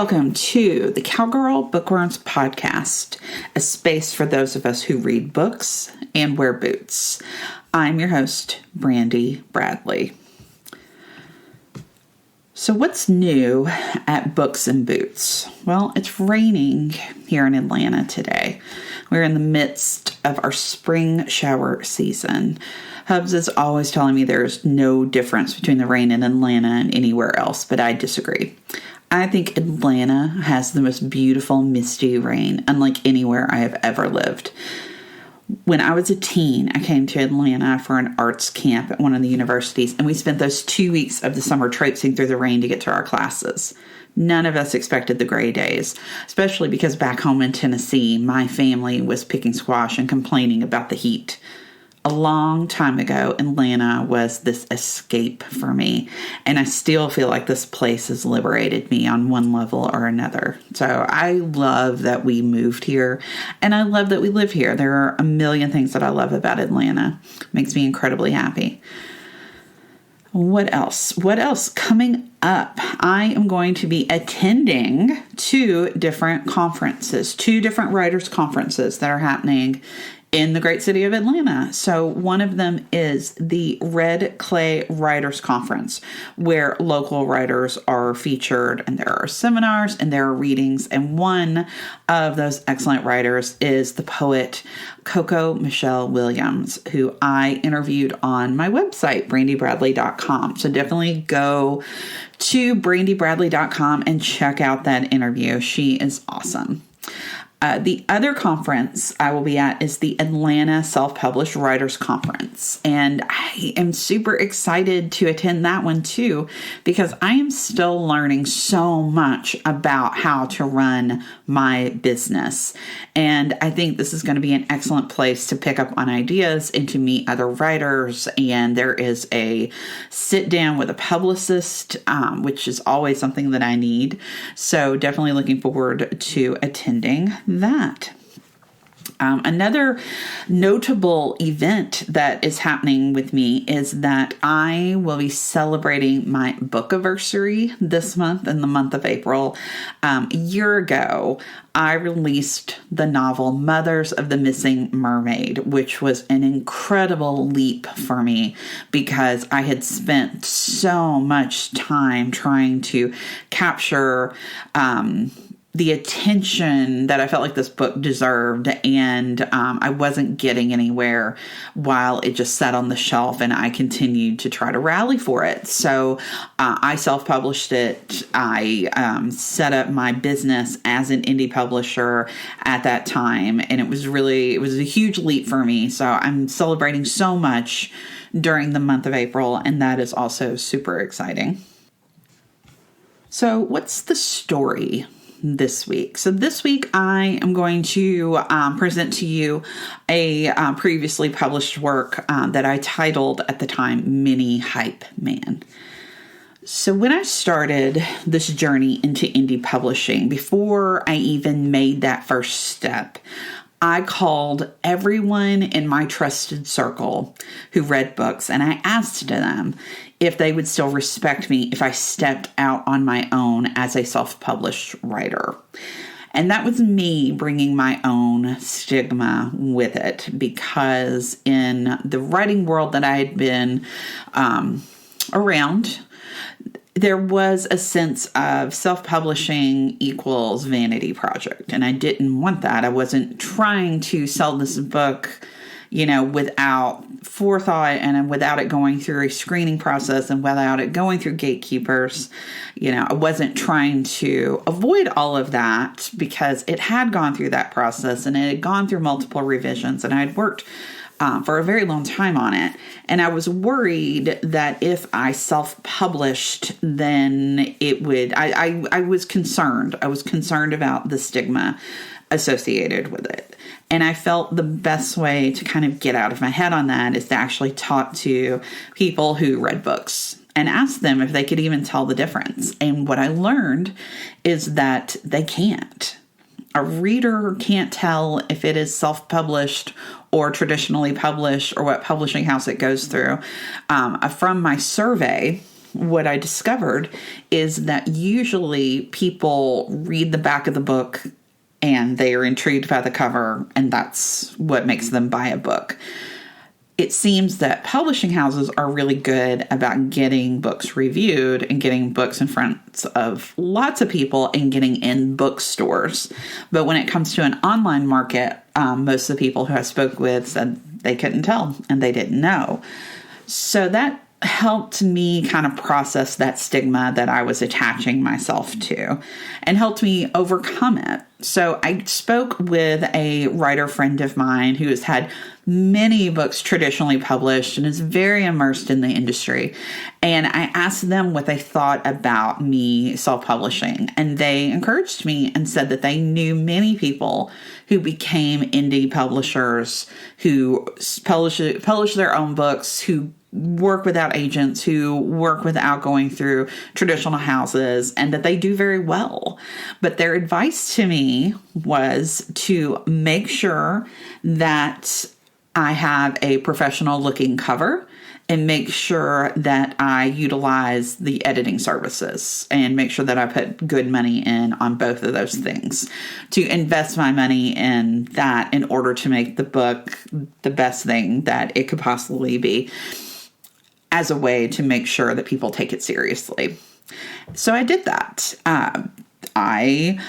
Welcome to the Cowgirl Bookworms podcast, a space for those of us who read books and wear boots. I'm your host, Brandy Bradley. So what's new at Books and Boots? Well, it's raining here in Atlanta today. We're in the midst of our spring shower season. Hubs is always telling me there's no difference between the rain in Atlanta and anywhere else, but I disagree. I think Atlanta has the most beautiful misty rain, unlike anywhere I have ever lived. When I was a teen, I came to Atlanta for an arts camp at one of the universities, and we spent those 2 weeks of the summer traipsing through the rain to get to our classes. None of us expected the gray days, especially because back home in Tennessee, my family was picking squash and complaining about the heat. A long time ago, Atlanta was this escape for me, and I still feel like this place has liberated me on one level or another. So I love that we moved here, and I love that we live here. There are a million things that I love about Atlanta. It makes me incredibly happy. What else? Coming up, I am going to be attending two different writers' conferences that are happening in the great city of Atlanta. So one of them is the Red Clay Writers Conference, where local writers are featured, and there are seminars and there are readings. And one of those excellent writers is the poet Coco Michelle Williams, who I interviewed on my website, brandybradley.com. So definitely go to brandybradley.com and check out that interview. She is awesome. The other conference I will be at is the Atlanta Self-Published Writers Conference. And I am super excited to attend that one too, because I am still learning so much about how to run my business. And I think this is going to be an excellent place to pick up on ideas and to meet other writers. And there is a sit down with a publicist, which is always something that I need. So definitely looking forward to attending that. Another notable event that is happening with me is that I will be celebrating my book-iversary this month, in the month of April. A year ago, I released the novel Mothers of the Missing Mermaid, which was an incredible leap for me because I had spent so much time trying to capture the attention that I felt like this book deserved, and I wasn't getting anywhere while it just sat on the shelf, and I continued to try to rally for it. So I self-published it. I set up my business as an indie publisher at that time, and it was a huge leap for me. So I'm celebrating so much during the month of April, and that is also super exciting. So what's the story this week? So this week I am going to present to you a previously published work that I titled at the time Mini Hype Man. So when I started this journey into indie publishing, before I even made that first step, I called everyone in my trusted circle who read books, and I asked them if they would still respect me if I stepped out on my own as a self-published writer. And that was me bringing my own stigma with it, because in the writing world that I had been around, there was a sense of self-publishing equals vanity project, and I didn't want that. I wasn't trying to sell this book, without forethought and without it going through a screening process and without it going through gatekeepers. I wasn't trying to avoid all of that because it had gone through that process and it had gone through multiple revisions, and I had worked for a very long time on it. And I was worried that if I self-published, then it would, I was concerned. I was concerned about the stigma associated with it. And I felt the best way to kind of get out of my head on that is to actually talk to people who read books and ask them if they could even tell the difference. And what I learned is that they can't. A reader can't tell if it is self-published or traditionally published or what publishing house it goes through. From my survey what I discovered is that usually people read the back of the book and they are intrigued by the cover, and that's what makes them buy a book. It seems that publishing houses are really good about getting books reviewed and getting books in front of lots of people and getting in bookstores. But when it comes to an online market, most of the people who I spoke with said they couldn't tell and they didn't know. So that helped me kind of process that stigma that I was attaching myself to and helped me overcome it. So I spoke with a writer friend of mine who has had many books traditionally published and is very immersed in the industry. And I asked them what they thought about me self-publishing. And they encouraged me and said that they knew many people who became indie publishers, who publish their own books, who work without agents, who work without going through traditional houses, and that they do very well. But their advice to me was to make sure that I have a professional looking cover and make sure that I utilize the editing services and make sure that I put good money in on both of those things, to invest my money in that in order to make the book the best thing that it could possibly be, as a way to make sure that people take it seriously. So I did that. I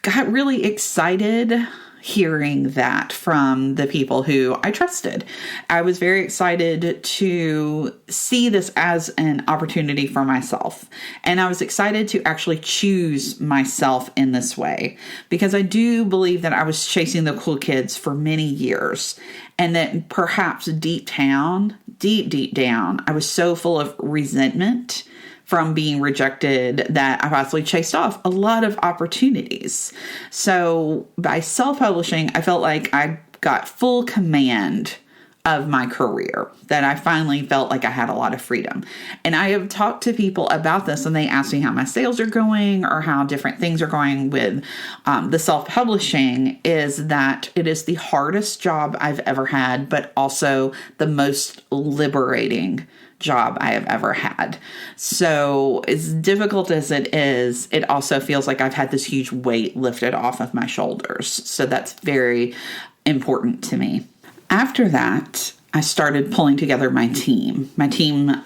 got really excited hearing that from the people who I trusted. I was very excited to see this as an opportunity for myself. And I was excited to actually choose myself in this way, because I do believe that I was chasing the cool kids for many years. And that perhaps deep down, I was so full of resentment from being rejected that I possibly chased off a lot of opportunities. So by self-publishing, I felt like I got full command of my career, that I finally felt like I had a lot of freedom. And I have talked to people about this, and they ask me how my sales are going or how different things are going with the self-publishing, is that it is the hardest job I've ever had, but also the most liberating job I have ever had. So as difficult as it is, it also feels like I've had this huge weight lifted off of my shoulders. So that's very important to me. After that, I started pulling together my team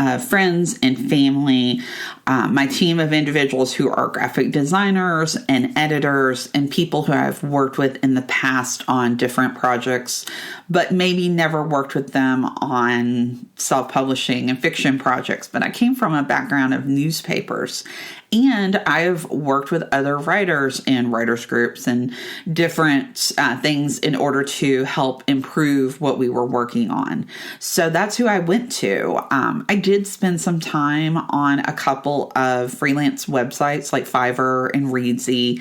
of friends and family, my team of individuals who are graphic designers and editors and people who I've worked with in the past on different projects, but maybe never worked with them on self-publishing and fiction projects. But I came from a background of newspapers, and I've worked with other writers in writers groups and different things in order to help improve what we were working on. So that's who I went to. I did spend some time on a couple of freelance websites like Fiverr and Reedsy,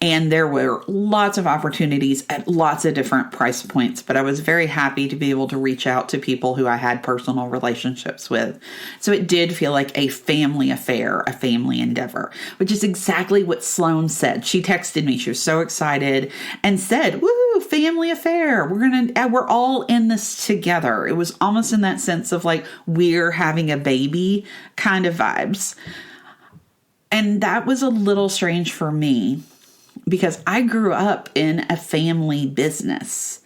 and there were lots of opportunities at lots of different price points, but I was very happy to be able to reach out to people who I had personal relationships with. So it did feel like a family affair, a family endeavor, which is exactly what Sloan said. She texted me. She was so excited and said, "Woo, family affair. We're all in this together." It was almost in that sense of like, we're having a baby kind of vibes. And that was a little strange for me, because I grew up in a family business,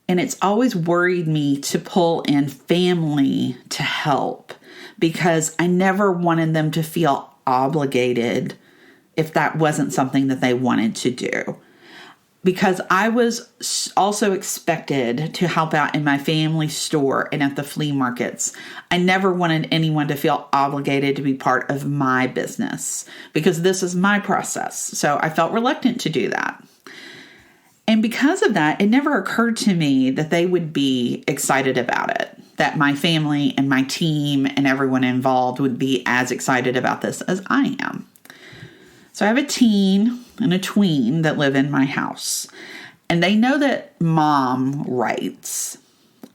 and it's always worried me to pull in family to help, because I never wanted them to feel obligated if that wasn't something that they wanted to do. Because I was also expected to help out in my family store and at the flea markets. I never wanted anyone to feel obligated to be part of my business, because this is my process. So I felt reluctant to do that. And because of that, it never occurred to me that they would be excited about it, that my family and my team and everyone involved would be as excited about this as I am. So I have a teen and a tween that live in my house, and they know that mom writes,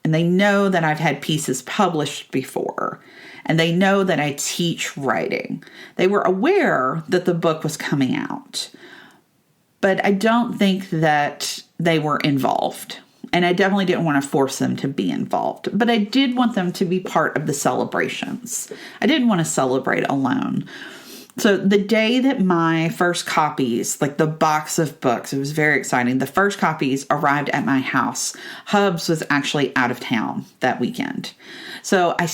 and they know that I've had pieces published before, and they know that I teach writing. They were aware that the book was coming out, but I don't think that they were involved. And I definitely didn't want to force them to be involved. But I did want them to be part of the celebrations. I didn't want to celebrate alone. So the day that my first copies, like the box of books, it was very exciting. The first copies arrived at my house. Hubs was actually out of town that weekend. So I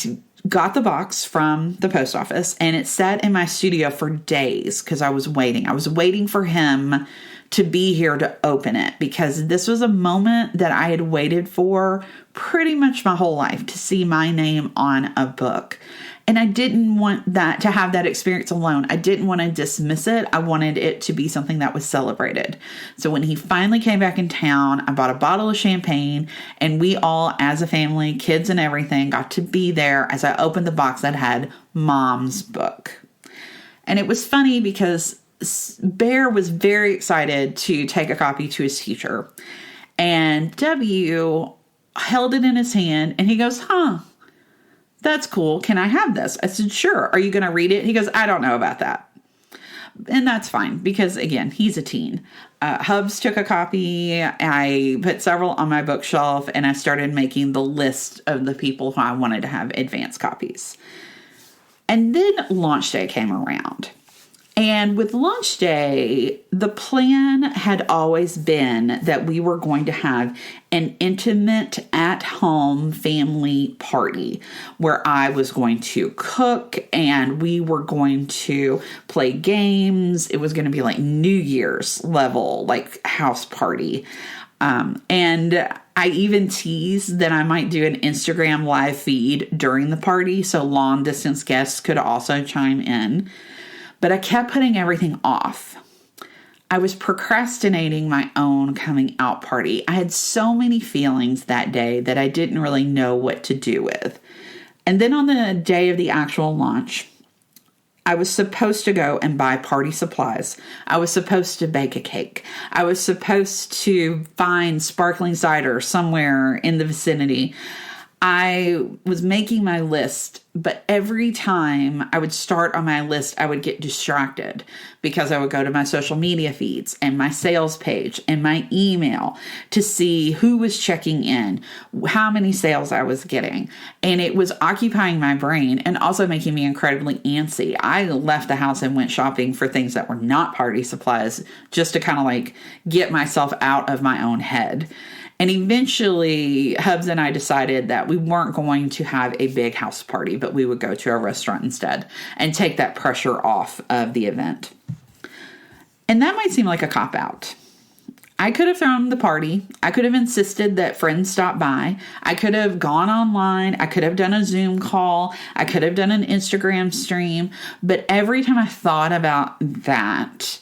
got the box from the post office, and it sat in my studio for days because I was waiting. I was waiting for him to be here to open it, because this was a moment that I had waited for pretty much my whole life, to see my name on a book. And I didn't want that to have that experience alone. I didn't want to dismiss it. I wanted it to be something that was celebrated. So when he finally came back in town, I bought a bottle of champagne, and we all, as a family, kids and everything, got to be there as I opened the box that had Mom's book. And it was funny because Bear was very excited to take a copy to his teacher. And W held it in his hand, and he goes, that's cool. Can I have this? I said, sure. Are you going to read it? He goes, I don't know about that. And that's fine, because, again, he's a teen. Hubs took a copy. I put several on my bookshelf, and I started making the list of the people who I wanted to have advance copies. And then launch day came around. And with launch day, the plan had always been that we were going to have an intimate at-home family party where I was going to cook and we were going to play games. It was going to be like New Year's level, like house party. And I even teased that I might do an Instagram live feed during the party so long distance guests could also chime in. But I kept putting everything off. I was procrastinating my own coming out party. I had so many feelings that day that I didn't really know what to do with. And then on the day of the actual launch, I was supposed to go and buy party supplies. I was supposed to bake a cake. I was supposed to find sparkling cider somewhere in the vicinity. I was making my list, but every time I would start on my list, I would get distracted because I would go to my social media feeds and my sales page and my email to see who was checking in, how many sales I was getting. And it was occupying my brain and also making me incredibly antsy. I left the house and went shopping for things that were not party supplies just to kind of like get myself out of my own head. And eventually, Hubs and I decided that we weren't going to have a big house party, but we would go to a restaurant instead and take that pressure off of the event. And that might seem like a cop-out. I could have thrown the party. I could have insisted that friends stop by. I could have gone online. I could have done a Zoom call. I could have done an Instagram stream. But every time I thought about that,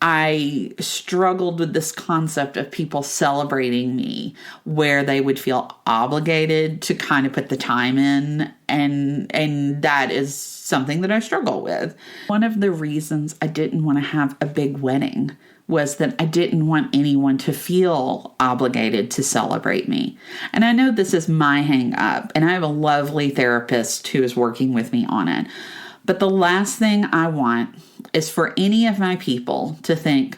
I struggled with this concept of people celebrating me where they would feel obligated to kind of put the time in. And that is something that I struggle with. One of the reasons I didn't want to have a big wedding was that I didn't want anyone to feel obligated to celebrate me. And I know this is my hang up, and I have a lovely therapist who is working with me on it. But the last thing I want is for any of my people to think,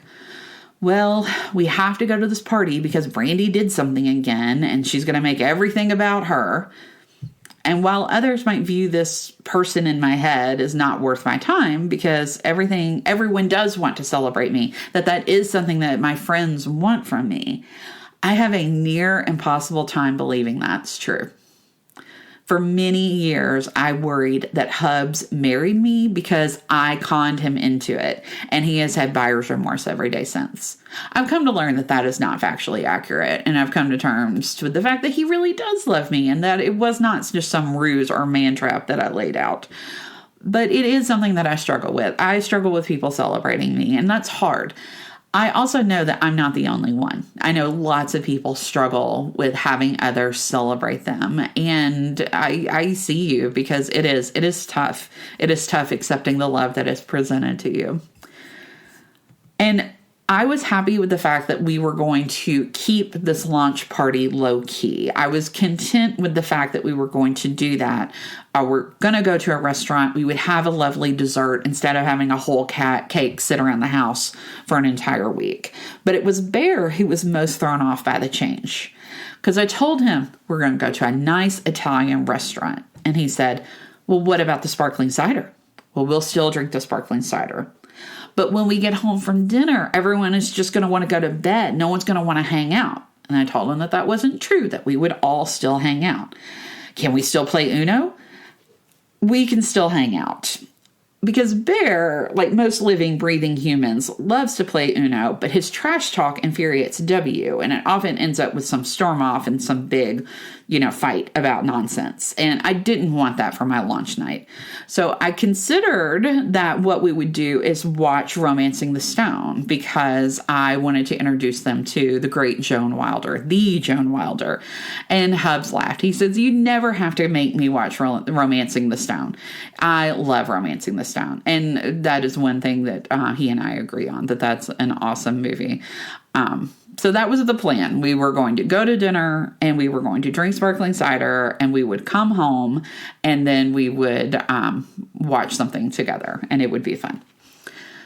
well, we have to go to this party because Brandy did something again and she's going to make everything about her. And while others might view this person in my head as not worth my time because everyone does want to celebrate me, that is something that my friends want from me, I have a near impossible time believing that's true. For many years, I worried that Hubs married me because I conned him into it, and he has had buyer's remorse every day since. I've come to learn that is not factually accurate, and I've come to terms with the fact that he really does love me, and that it was not just some ruse or man trap that I laid out. But it is something that I struggle with. I struggle with people celebrating me, and that's hard. I also know that I'm not the only one. I know lots of people struggle with having others celebrate them. And I see you because it is tough. It is tough accepting the love that is presented to you. And I was happy with the fact that we were going to keep this launch party low key. I was content with the fact that we were going to do that. We're going to go to a restaurant. We would have a lovely dessert instead of having a whole cake sit around the house for an entire week. But it was Bear who was most thrown off by the change. Because I told him we're going to go to a nice Italian restaurant. And he said, well, what about the sparkling cider? Well, we'll still drink the sparkling cider. But when we get home from dinner, everyone is just going to want to go to bed. No one's going to want to hang out. And I told him that that wasn't true, that we would all still hang out. Can we still play Uno? We can still hang out. Because Bear, like most living, breathing humans, loves to play Uno, but his trash talk infuriates W, and it often ends up with some storm off and some big, fight about nonsense. And I didn't want that for my launch night. So I considered that what we would do is watch Romancing the Stone, because I wanted to introduce them to the great Joan Wilder, the Joan Wilder. And Hubs laughed. He says, you never have to make me watch Romancing the Stone. I love Romancing the Stone. And that is one thing that he and I agree on, that that's an awesome movie. So that was the plan. We were going to go to dinner and we were going to drink sparkling cider and we would come home and then we would watch something together and it would be fun.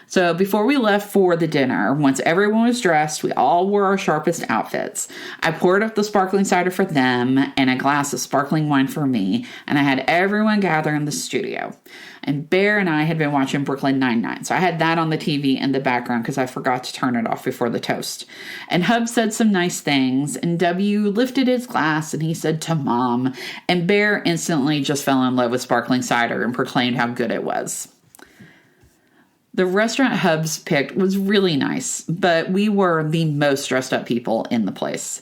So before we left for the dinner, once everyone was dressed, we all wore our sharpest outfits. I poured up the sparkling cider for them and a glass of sparkling wine for me, and I had everyone gather in the studio. And Bear and I had been watching Brooklyn Nine-Nine, so I had that on the TV in the background because I forgot to turn it off before the toast. And Hub said some nice things, and W lifted his glass and he said to Mom, and Bear instantly just fell in love with sparkling cider and proclaimed how good it was. The restaurant Hubs picked was really nice, but we were the most dressed up people in the place.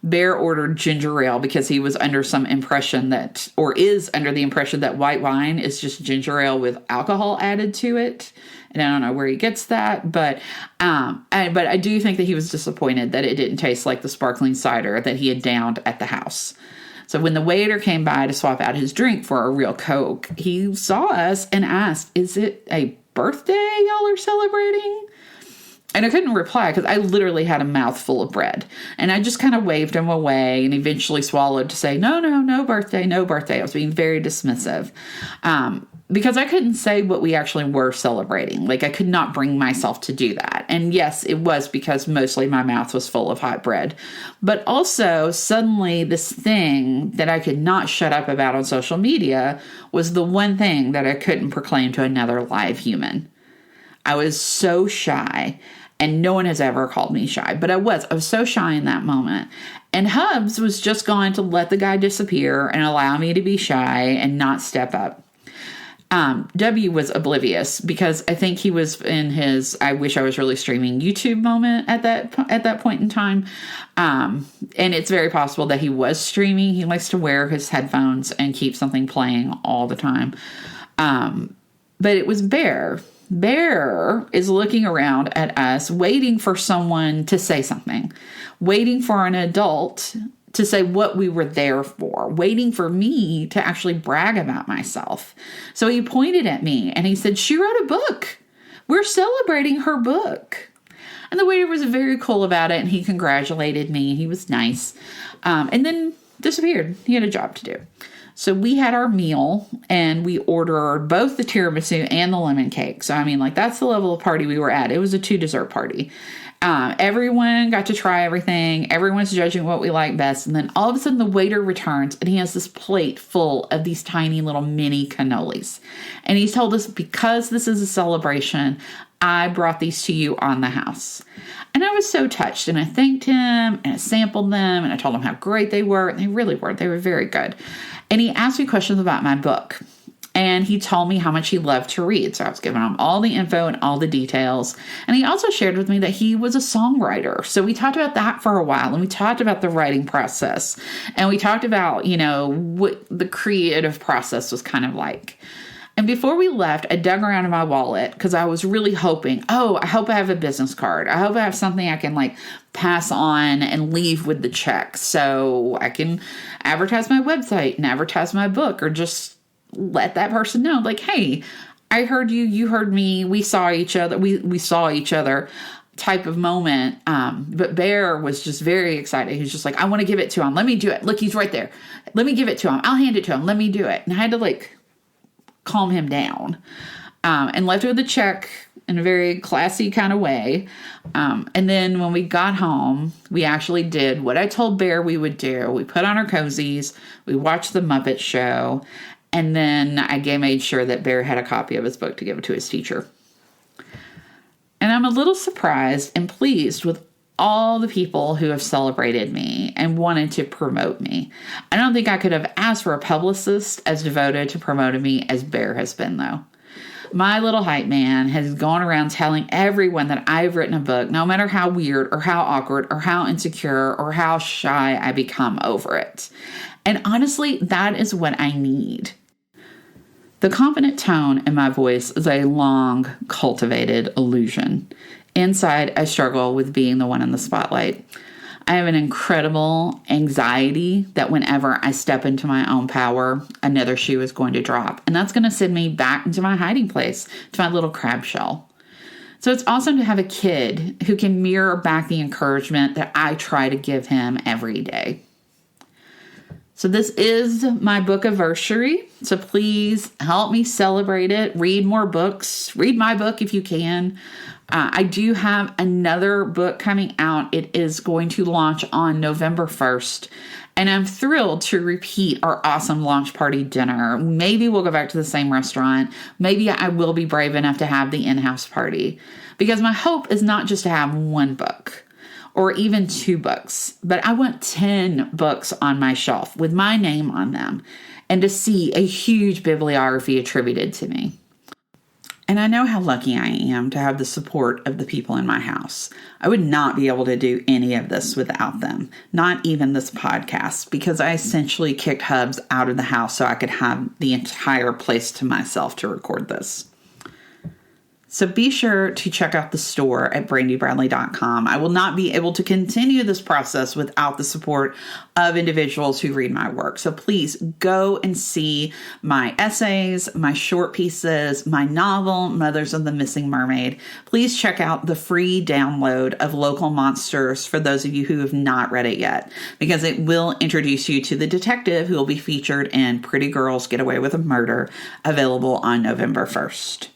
Bear ordered ginger ale because he was under some impression that, or is under the impression that white wine is just ginger ale with alcohol added to it. And I don't know where he gets that, but I do think that he was disappointed that it didn't taste like the sparkling cider that he had downed at the house. So when the waiter came by to swap out his drink for a real Coke, he saw us and asked, is it a birthday y'all are celebrating? And I couldn't reply because I literally had a mouthful of bread. And I just kind of waved him away and eventually swallowed to say, no birthday, no birthday. I was being very dismissive because I couldn't say what we actually were celebrating. Like, I could not bring myself to do that. And yes, it was because mostly my mouth was full of hot bread. But also, suddenly, this thing that I could not shut up about on social media was the one thing that I couldn't proclaim to another live human. I was so shy, and no one has ever called me shy, but I was so shy in that moment. And Hubs was just going to let the guy disappear and allow me to be shy and not step up. W was oblivious because I think he was in his I wish I was really streaming YouTube moment at that point in time. And it's very possible that he was streaming. He likes to wear his headphones and keep something playing all the time. But it was Bear. Bear is looking around at us, waiting for someone to say something, waiting for an adult to say what we were there for, waiting for me to actually brag about myself. So he pointed at me and he said, she wrote a book. We're celebrating her book. And the waiter was very cool about it and he congratulated me. He was nice. And then disappeared. He had a job to do. So we had our meal and we ordered both the tiramisu and the lemon cake. So, that's the level of party we were at. It was a 2 dessert party. Everyone got to try everything. Everyone's judging what we like best. And then all of a sudden the waiter returns and he has this plate full of these tiny little mini cannolis. And he told us, because this is a celebration, I brought these to you on the house. And I was so touched and I thanked him and I sampled them and I told him how great they were. And they really were. They were very good. And he asked me questions about my book. And he told me how much he loved to read. So I was giving him all the info and all the details. And he also shared with me that he was a songwriter. So we talked about that for a while. And we talked about the writing process. And we talked about, what the creative process was kind of like. And before we left, I dug around in my wallet because I was really hoping, I hope I have a business card. I hope I have something I can pass on and leave with the check so I can advertise my website and advertise my book or just let that person know, hey, I heard you, you heard me, we saw each other, we saw each other. type of moment. But Bear was just very excited. He was just like, I want to give it to him. Let me do it. Look, he's right there. Let me give it to him. I'll hand it to him. Let me do it. And I had to like calm him down, and left it with a check in a very classy kind of way. And then when we got home, we actually did what I told Bear we would do. We put on our cozies, we watched the Muppet Show, and then I made sure that Bear had a copy of his book to give it to his teacher. And I'm a little surprised and pleased with all the people who have celebrated me and wanted to promote me. I don't think I could have asked for a publicist as devoted to promoting me as Bear has been, though. My little hype man has gone around telling everyone that I've written a book, no matter how weird or how awkward or how insecure or how shy I become over it. And honestly, that is what I need. The confident tone in my voice is a long cultivated illusion. Inside, I struggle with being the one in the spotlight. I have an incredible anxiety that whenever I step into my own power, another shoe is going to drop. And that's going to send me back into my hiding place, to my little crab shell. So it's awesome to have a kid who can mirror back the encouragement that I try to give him every day. So this is my book anniversary. So please help me celebrate it. Read more books. Read my book if you can. I do have another book coming out. It is going to launch on November 1st. And I'm thrilled to repeat our awesome launch party dinner. Maybe we'll go back to the same restaurant. Maybe I will be brave enough to have the in-house party. Because my hope is not just to have one book or even 2 books, but I want 10 books on my shelf with my name on them and to see a huge bibliography attributed to me. And I know how lucky I am to have the support of the people in my house. I would not be able to do any of this without them, not even this podcast, because I essentially kicked Hubs out of the house so I could have the entire place to myself to record this. So be sure to check out the store at brandybradley.com. I will not be able to continue this process without the support of individuals who read my work. So please go and see my essays, my short pieces, my novel, Mothers of the Missing Mermaid. Please check out the free download of Local Monsters for those of you who have not read it yet, because it will introduce you to the detective who will be featured in Pretty Girls Get Away with a Murder, available on November 1st.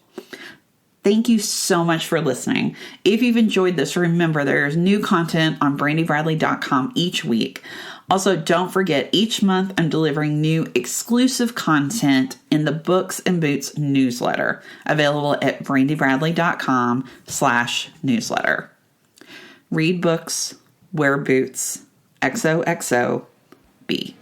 Thank you so much for listening. If you've enjoyed this, remember there's new content on brandybradley.com each week. Also, don't forget, each month I'm delivering new exclusive content in the Books and Boots newsletter, available at brandybradley.com/newsletter. Read books, wear boots. XOXO B.